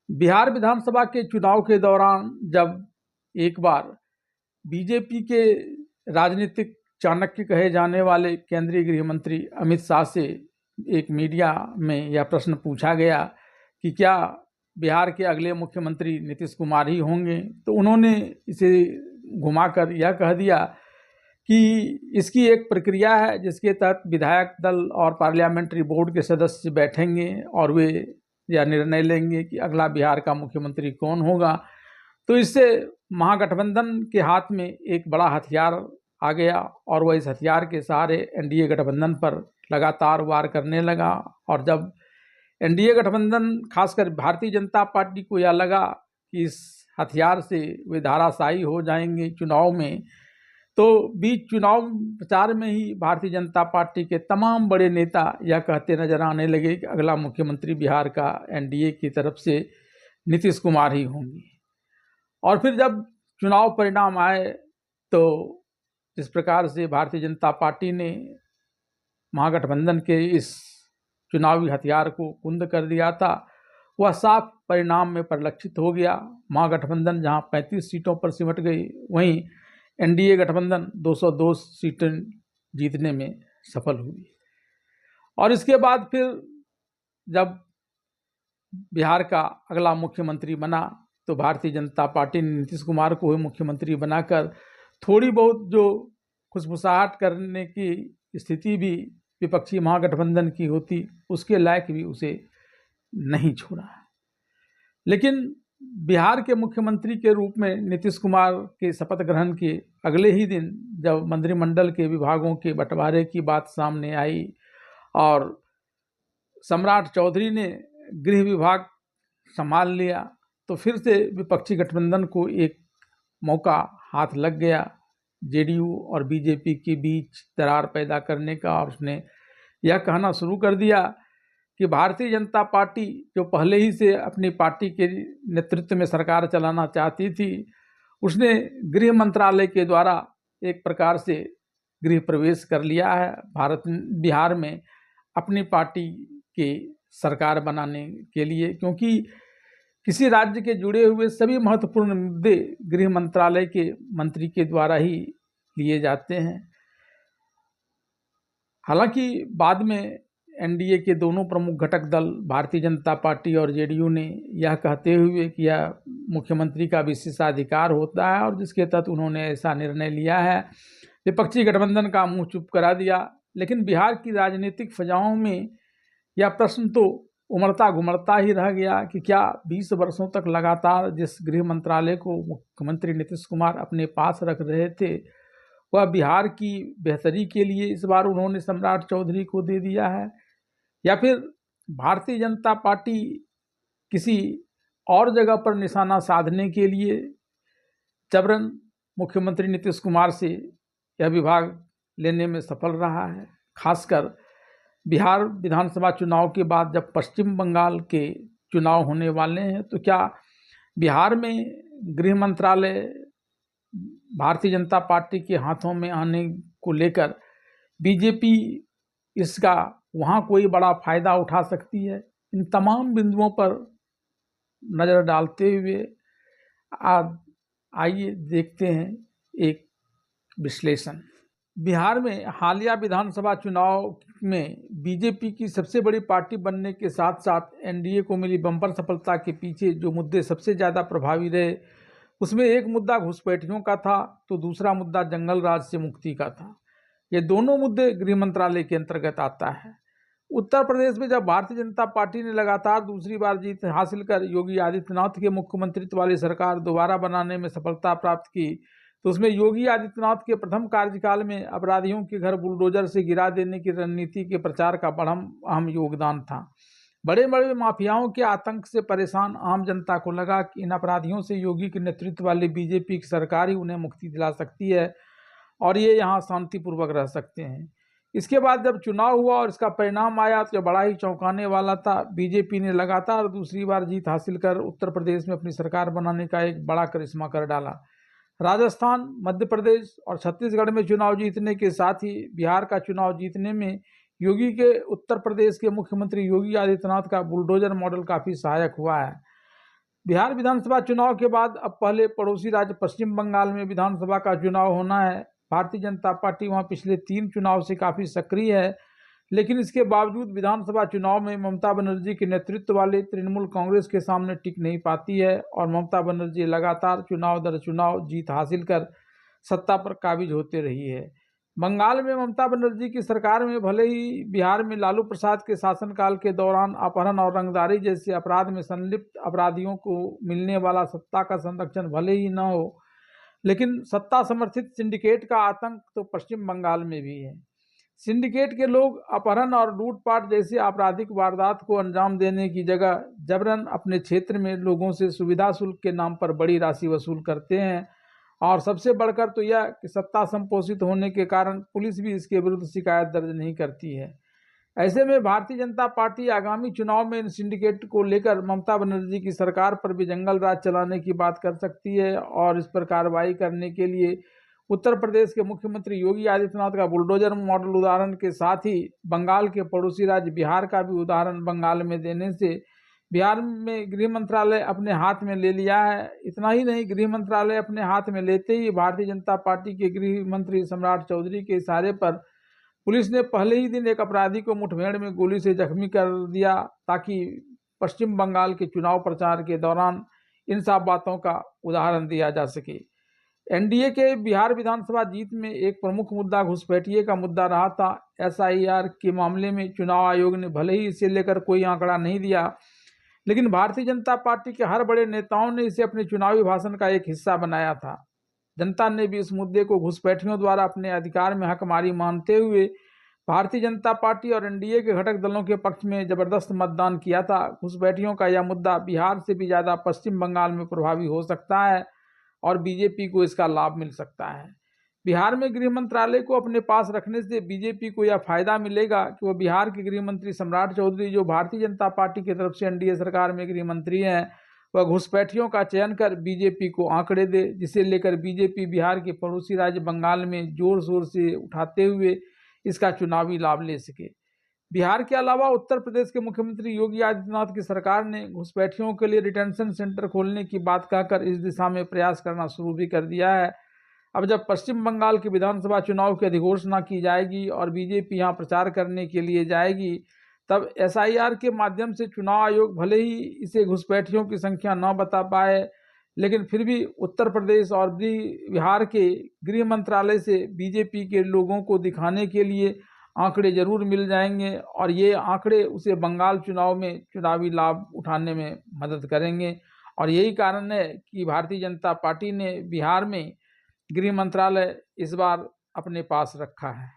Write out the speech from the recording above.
बिहार विधानसभा के चुनाव के दौरान जब एक बार बीजेपी के राजनीतिक चाणक्य कहे जाने वाले केंद्रीय गृह मंत्री अमित शाह से एक मीडिया में यह प्रश्न पूछा गया कि क्या बिहार के अगले मुख्यमंत्री नीतीश कुमार ही होंगे, तो उन्होंने इसे घुमाकर यह कह दिया कि इसकी एक प्रक्रिया है जिसके तहत विधायक दल और पार्लियामेंट्री बोर्ड के सदस्य बैठेंगे और वे यह निर्णय लेंगे कि अगला बिहार का मुख्यमंत्री कौन होगा। तो इससे महागठबंधन के हाथ में एक बड़ा हथियार आ गया और वह इस हथियार के सहारे एनडीए गठबंधन पर लगातार वार करने लगा। और जब एनडीए गठबंधन खासकर भारतीय जनता पार्टी को यह लगा कि इस हथियार से वे धाराशायी हो जाएंगे चुनाव में, तो बीच चुनाव प्रचार में ही भारतीय जनता पार्टी के तमाम बड़े नेता यह कहते नजर आने लगे कि अगला मुख्यमंत्री बिहार का एनडीए की तरफ से नीतीश कुमार ही होंगे। और फिर जब चुनाव परिणाम आए तो जिस प्रकार से भारतीय जनता पार्टी ने महागठबंधन के इस चुनावी हथियार को कुंद कर दिया था, वह साफ परिणाम में परिलक्षित हो गया। महागठबंधन जहां 35 सीटों पर सिमट गई, वहीं एनडीए गठबंधन 202 सीटें जीतने में सफल हुई। और इसके बाद फिर जब बिहार का अगला मुख्यमंत्री बना तो भारतीय जनता पार्टी ने नीतीश कुमार को ही मुख्यमंत्री बनाकर थोड़ी बहुत जो खुशबुसाहट करने की स्थिति भी विपक्षी महागठबंधन की होती, उसके लायक भी उसे नहीं छोड़ा। लेकिन बिहार के मुख्यमंत्री के रूप में नीतीश कुमार के शपथ ग्रहण के अगले ही दिन जब मंत्रिमंडल के विभागों के बंटवारे की बात सामने आई और सम्राट चौधरी ने गृह विभाग संभाल लिया, तो फिर से विपक्षी गठबंधन को एक मौका हाथ लग गया जेडीयू और बीजेपी के बीच दरार पैदा करने का। और उसने यह कहना शुरू कर दिया कि भारतीय जनता पार्टी जो पहले ही से अपनी पार्टी के नेतृत्व में सरकार चलाना चाहती थी, उसने गृह मंत्रालय के द्वारा एक प्रकार से गृह प्रवेश कर लिया है बिहार में अपनी पार्टी के सरकार बनाने के लिए, क्योंकि किसी राज्य के जुड़े हुए सभी महत्वपूर्ण मुद्दे गृह मंत्रालय के मंत्री के द्वारा ही लिए जाते हैं। हालांकि बाद में एनडीए के दोनों प्रमुख घटक दल भारतीय जनता पार्टी और जेडीयू ने यह कहते हुए कि यह मुख्यमंत्री का विशेषाधिकार होता है और जिसके तहत उन्होंने ऐसा निर्णय लिया है, विपक्षी गठबंधन का मुंह चुप करा दिया। लेकिन बिहार की राजनीतिक फजाओं में यह प्रश्न तो उमड़ता घुमड़ता ही रह गया कि क्या 20 वर्षों तक लगातार जिस गृह मंत्रालय को मुख्यमंत्री नीतीश कुमार अपने पास रख रहे थे, वह बिहार की बेहतरी के लिए इस बार उन्होंने सम्राट चौधरी को दे दिया है, या फिर भारतीय जनता पार्टी किसी और जगह पर निशाना साधने के लिए जबरन मुख्यमंत्री नीतीश कुमार से यह विभाग लेने में सफल रहा है। खासकर बिहार विधानसभा चुनाव के बाद जब पश्चिम बंगाल के चुनाव होने वाले हैं, तो क्या बिहार में गृह मंत्रालय भारतीय जनता पार्टी के हाथों में आने को लेकर बीजेपी इसका वहाँ कोई बड़ा फायदा उठा सकती है? इन तमाम बिंदुओं पर नज़र डालते हुए आइए देखते हैं एक विश्लेषण। बिहार में हालिया विधानसभा चुनाव में बीजेपी की सबसे बड़ी पार्टी बनने के साथ साथ एनडीए को मिली बम्पर सफलता के पीछे जो मुद्दे सबसे ज़्यादा प्रभावी रहे, उसमें एक मुद्दा घुसपैठियों का था तो दूसरा मुद्दा जंगल राज से मुक्ति का था। ये दोनों मुद्दे गृह मंत्रालय के अंतर्गत आता है। उत्तर प्रदेश में जब भारतीय जनता पार्टी ने लगातार दूसरी बार जीत हासिल कर योगी आदित्यनाथ के मुख्यमंत्रित्व वाली सरकार दोबारा बनाने में सफलता प्राप्त की, तो उसमें योगी आदित्यनाथ के प्रथम कार्यकाल में अपराधियों के घर बुलडोजर से गिरा देने की रणनीति के प्रचार का बड़ा अहम योगदान था। बड़े बड़े माफियाओं के आतंक से परेशान आम जनता को लगा कि इन अपराधियों से योगी के नेतृत्व वाली बीजेपी की सरकार ही उन्हें मुक्ति दिला सकती है और ये यहाँ शांतिपूर्वक रह सकते हैं। इसके बाद जब चुनाव हुआ और इसका परिणाम आया तो बड़ा ही चौंकाने वाला था। बीजेपी ने लगातार दूसरी बार जीत हासिल कर उत्तर प्रदेश में अपनी सरकार बनाने का एक बड़ा करिश्मा कर डाला। राजस्थान, मध्य प्रदेश और छत्तीसगढ़ में चुनाव जीतने के साथ ही बिहार का चुनाव जीतने में योगी के उत्तर प्रदेश के मुख्यमंत्री योगी आदित्यनाथ का बुलडोजर मॉडल काफ़ी सहायक हुआ है। बिहार विधानसभा चुनाव के बाद अब पहले पड़ोसी राज्य पश्चिम बंगाल में विधानसभा का चुनाव होना है। भारतीय जनता पार्टी वहां पिछले 3 चुनाव से काफ़ी सक्रिय है, लेकिन इसके बावजूद विधानसभा चुनाव में ममता बनर्जी के नेतृत्व वाले तृणमूल कांग्रेस के सामने टिक नहीं पाती है और ममता बनर्जी लगातार चुनाव दर चुनाव जीत हासिल कर सत्ता पर काबिज होते रही है। बंगाल में ममता बनर्जी की सरकार में भले ही बिहार में लालू प्रसाद के शासनकाल के दौरान अपहरण और रंगदारी जैसे अपराध में संलिप्त अपराधियों को मिलने वाला सत्ता का संरक्षण भले ही न हो, लेकिन सत्ता समर्थित सिंडिकेट का आतंक तो पश्चिम बंगाल में भी है। सिंडिकेट के लोग अपहरण और लूटपाट जैसे आपराधिक वारदात को अंजाम देने की जगह जबरन अपने क्षेत्र में लोगों से सुविधा शुल्क के नाम पर बड़ी राशि वसूल करते हैं और सबसे बढ़कर तो यह कि सत्ता संपोषित होने के कारण पुलिस भी इसके विरुद्ध शिकायत दर्ज नहीं करती है। ऐसे में भारतीय जनता पार्टी आगामी चुनाव में इन सिंडिकेट को लेकर ममता बनर्जी की सरकार पर भी जंगल राज चलाने की बात कर सकती है और इस पर कार्रवाई करने के लिए उत्तर प्रदेश के मुख्यमंत्री योगी आदित्यनाथ का बुलडोजर मॉडल उदाहरण के साथ ही बंगाल के पड़ोसी राज्य बिहार का भी उदाहरण बंगाल में देने से बिहार में गृह मंत्रालय अपने हाथ में ले लिया है। इतना ही नहीं, गृह मंत्रालय अपने हाथ में लेते ही भारतीय जनता पार्टी के गृह मंत्री सम्राट चौधरी के इशारे पर पुलिस ने पहले ही दिन एक अपराधी को मुठभेड़ में गोली से जख्मी कर दिया ताकि पश्चिम बंगाल के चुनाव प्रचार के दौरान इन सब बातों का उदाहरण दिया जा सके। एनडीए के बिहार विधानसभा जीत में एक प्रमुख मुद्दा घुसपैठिए का मुद्दा रहा था। एसआईआर के मामले में चुनाव आयोग ने भले ही इसे लेकर कोई आंकड़ा नहीं दिया, लेकिन भारतीय जनता पार्टी के हर बड़े नेताओं ने इसे अपने चुनावी भाषण का एक हिस्सा बनाया था। जनता ने भी इस मुद्दे को घुसपैठियों द्वारा अपने अधिकार में हकमारी मानते हुए भारतीय जनता पार्टी और एनडीए के घटक दलों के पक्ष में जबरदस्त मतदान किया था। घुसपैठियों का यह मुद्दा बिहार से भी ज़्यादा पश्चिम बंगाल में प्रभावी हो सकता है और बीजेपी को इसका लाभ मिल सकता है। बिहार में गृह मंत्रालय को अपने पास रखने से बीजेपी को यह फायदा मिलेगा कि वह बिहार के गृह मंत्री सम्राट चौधरी, जो भारतीय जनता पार्टी की तरफ से एनडीए सरकार में गृह मंत्री हैं, वह घुसपैठियों का चयन कर बीजेपी को आंकड़े दे, जिसे लेकर बीजेपी बिहार के पड़ोसी राज्य बंगाल में जोर शोर से उठाते हुए इसका चुनावी लाभ ले सके। बिहार के अलावा उत्तर प्रदेश के मुख्यमंत्री योगी आदित्यनाथ की सरकार ने घुसपैठियों के लिए डिटेंशन सेंटर खोलने की बात कहकर इस दिशा में प्रयास करना शुरू भी कर दिया है। अब जब पश्चिम बंगाल के विधानसभा चुनाव की अधिघोषणा की जाएगी और बीजेपी यहाँ प्रचार करने के लिए जाएगी, तब एसआईआर के माध्यम से चुनाव आयोग भले ही इसे घुसपैठियों की संख्या न बता पाए, लेकिन फिर भी उत्तर प्रदेश और बिहार के गृह मंत्रालय से बीजेपी के लोगों को दिखाने के लिए आंकड़े जरूर मिल जाएंगे और ये आंकड़े उसे बंगाल चुनाव में चुनावी लाभ उठाने में मदद करेंगे। और यही कारण है कि भारतीय जनता पार्टी ने बिहार में गृह मंत्रालय इस बार अपने पास रखा है।